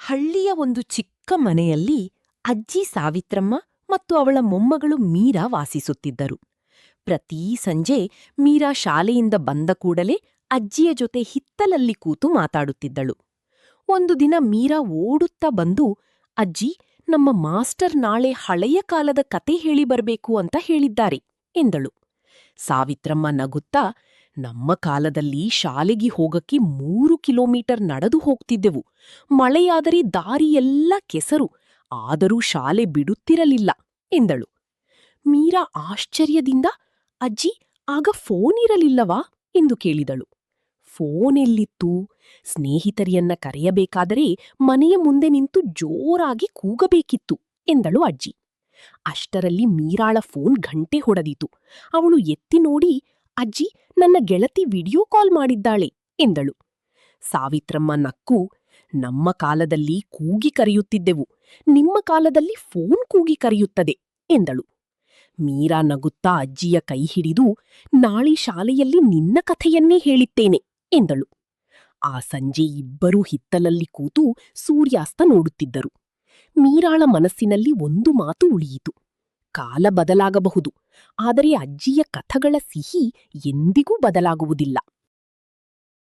ಹಳ್ಳಿಯ ಒಂದು ಚಿಕ್ಕ ಮನೆಯಲ್ಲಿ ಅಜ್ಜಿ ಸಾವಿತ್ರಮ್ಮ ಮತ್ತು ಅವಳ ಮೊಮ್ಮಗಳು ಮೀರಾ ವಾಸಿಸುತ್ತಿದ್ದರು. ಪ್ರತೀ ಸಂಜೆ ಮೀರಾ ಶಾಲೆಯಿಂದ ಬಂದ ಕೂಡಲೇ ಅಜ್ಜಿಯ ಜೊತೆ ಹಿತ್ತಲಲ್ಲಿ ಕೂತು ಮಾತಾಡುತ್ತಿದ್ದಳು. ಒಂದು ದಿನ ಮೀರಾ ಓಡುತ್ತಾ ಬಂದು, ಅಜ್ಜಿ, ನಮ್ಮ ಮಾಸ್ಟರ್ ನಾಳೆ ಹಳೆಯ ಕಾಲದ ಕತೆ ಹೇಳಿ ಬರ್ಬೇಕು ಅಂತ ಹೇಳಿದ್ದಾರೆ ಎಂದಳು. ಸಾವಿತ್ರಮ್ಮ ನಗುತ್ತಾ, ನಮ್ಮ ಕಾಲದಲ್ಲಿ ಶಾಲೆಗೆ ಹೋಗಕ್ಕೆ 3 ಕಿಲೋಮೀಟರ್ ನಡೆದು ಹೋಗ್ತಿದ್ದೆವು. ಮಳೆಯಾದರೆ ದಾರಿಯೆಲ್ಲ ಕೆಸರು, ಆದರೂ ಶಾಲೆ ಬಿಡುತ್ತಿರಲಿಲ್ಲ ಎಂದಳು. ಮೀರಾ ಆಶ್ಚರ್ಯದಿಂದ, ಅಜ್ಜಿ, ಆಗ ಫೋನ್ ಇರಲಿಲ್ಲವಾ ಎಂದು ಕೇಳಿದಳು. ಫೋನ್ ಎಲ್ಲಿತ್ತು? ಸ್ನೇಹಿತರಿಯನ್ನ ಕರೆಯಬೇಕಾದರೆ ಮನೆಯ ಮುಂದೆ ನಿಂತು ಜೋರಾಗಿ ಕೂಗಬೇಕಿತ್ತು ಎಂದಳು ಅಜ್ಜಿ. ಅಷ್ಟರಲ್ಲಿ ಮೀರಾಳ ಫೋನ್ ಘಂಟೆ ಹೊಡೆದಿತು. ಅವಳು ಎತ್ತಿ ನೋಡಿ, ಅಜ್ಜಿ, ನನ್ನ ಗೆಳತಿ ವಿಡಿಯೋ ಕಾಲ್ ಮಾಡಿದ್ದಾಳೆ ಎಂದಳು. ಸಾವಿತ್ರಮ್ಮ ನಕ್ಕು, ನಮ್ಮ ಕಾಲದಲ್ಲಿ ಕೂಗಿ ಕರೆಯುತ್ತಿದ್ದೆವು, ನಿಮ್ಮ ಕಾಲದಲ್ಲಿ ಫೋನ್ ಕೂಗಿ ಕರೆಯುತ್ತದೆ ಎಂದಳು. ಮೀರಾ ನಗುತ್ತಾ ಅಜ್ಜಿಯ ಕೈ ಹಿಡಿದು, ನಾಳೆ ಶಾಲೆಯಲ್ಲಿ ನಿನ್ನ ಕಥೆಯನ್ನೇ ಹೇಳಿತ್ತೇನೆ ಎಂದಳು. ಆ ಸಂಜೆ ಇಬ್ಬರೂ ಹಿತ್ತಲಲ್ಲಿ ಕೂತು ಸೂರ್ಯಾಸ್ತ ನೋಡುತ್ತಿದ್ದರು. ಮೀರಾಳ ಮನಸ್ಸಿನಲ್ಲಿ ಒಂದು ಮಾತು ಉಳಿಯಿತು. ಕಾಲ ಬದಲಾಗಬಹುದು, ಆದರೆ ಅಜ್ಜಿಯ ಕಥಗಳ ಸಿಹಿ ಎಂದಿಗೂ ಬದಲಾಗುವುದಿಲ್ಲ.